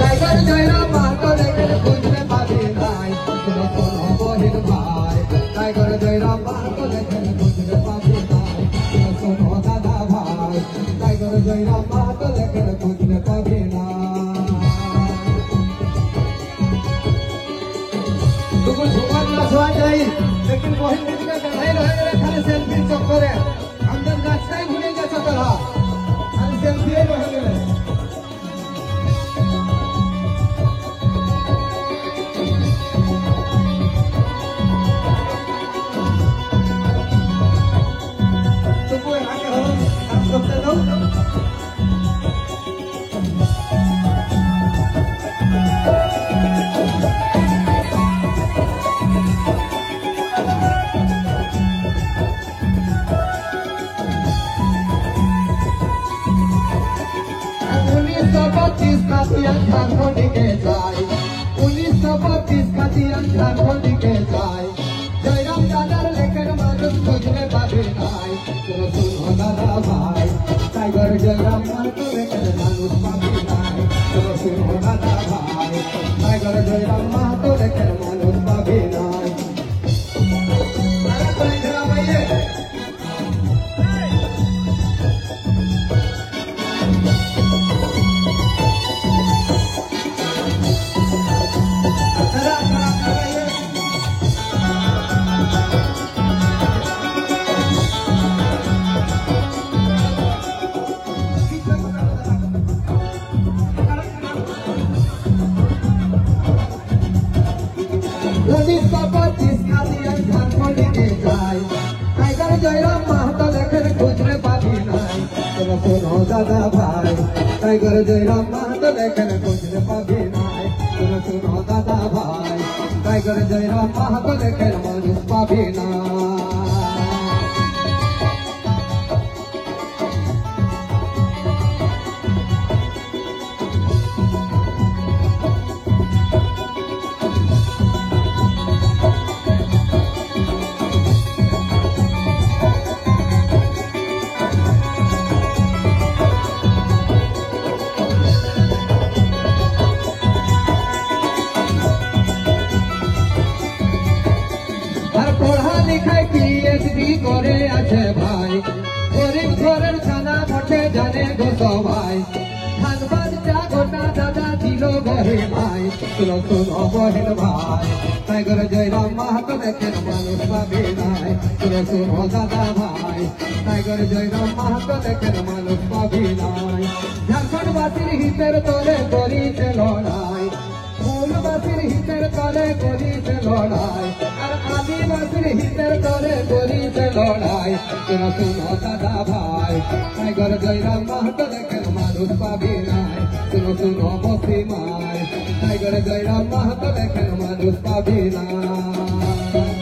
tiger Jayram Mahato লেখেন খুঁজতে পাবি নাই শোনো শোনো বহির ভাই টাইগার জয়রাম মাহাতো লেখেন খুঁজতে পাবি নাই শোনো শোনো দাদা ভাই টাইগার জয়রাম মাহাতো লেখেন খুঁজতে পাবি না तुम सुबह ना सोआ जाए लेकिन वही मुझे कढ़ाई रहे खाली सेल्फी चक्करे अंदर नाचता ही भूले जा चक्कर खाली सेल्फी रहे तुमको आके हो आप करते हो Kasihan tanpa dikecai 1932 kasihan tanpa dikecai Jairam dadar lekar manus tujhne pabi nai Suno suno dada bhai Tiger Jairam manus lekar manus pabi nai Suno suno dada bhai Tiger Jairam manus lekar manus pabi nai Arak paling jera bhaiye Tiger Jairam Mahato lekhen khujne pabi nai Suno suno dada bhai Tiger Jairam Mahato lekhen khujne pabi nai Suno suno dada bhai Tiger Jairam Mahato lekhen manus pabi nai PhD করে আছে ভাই গরিব ঘরের ছানা মঠে জানে গো সবাই ধানবাদ চা গোটা দাদা দিল গহে ভাই শুনো শুনো বহেন ভাই টাইগার জয়রাম মাহাতো লেখেন মানুষ পাবে নাই শুনো শুনো দাদা ভাই টাইগার জয়রাম মাহাতো লেখেন মানুষ পাবে নাই ঝাড়খণ্ডবাসীর হিতের তলে করিছে লড়াই মূলবাসীর হিতের তলে করিছে লড়াই আর আদিবাসীর হিতের তলে করিছে লড়াই শুনো শুনো দাদা ভাই টাইগার জয়রাম মাহাতো লেখেন মানুষ পাবি নাই শুনো শুনো বসি মাই টাইগার জয়রাম মাহাতো লেখেন মানুষ পাবি নাই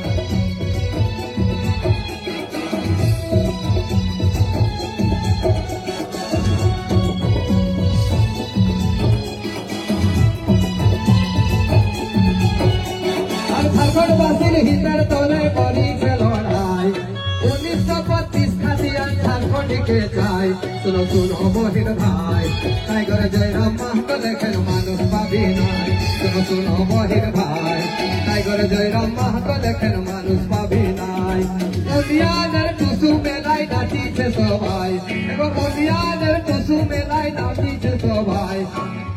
ঝাড়খণ্ডবাসীর হিতের তলে করিছে লড়াই 1932 খাসিয়ান ঝাড়খণ্ডকে চাই শুনো শুনো বহিন ভাই টাইগার জয়রাম মাহাতো লেখেন মানুষ পাবি নাই শুনো শুনো বহিন ভাই টাইগার জয়রাম মাহাতো লেখেন মানুষ পাবি নাই মুলিয়ানের টুসু মেলায় নাচিছে সবাই এবং মুলিয়ানের টুসু মেলায় নাচিছে সবাই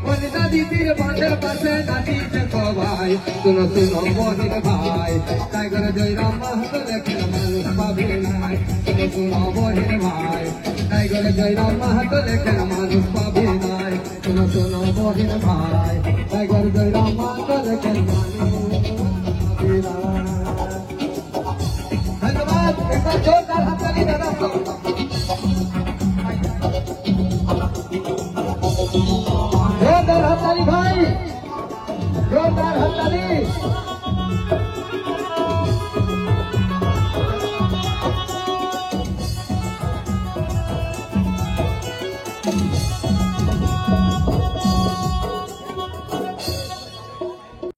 বনিতা দিদির বাঁধের পাশে নাচিছে সবাই শুনো শুনো বহিন ভাই টাইগার জয়রাম মাহাতো লেখেন মানুষ পাবি নাই শুনো শুনো বহিন ভাই টাইগার জয়রাম মাহাতো লেখেন মানুষ পাবি নাই শুনো শুনো বহিন ভাই টাইগার জয়রাম মাহাতো লেখেন মানুষ পাবি নাই ধন্যবাদ একটা জোরদার হাততালি দাদা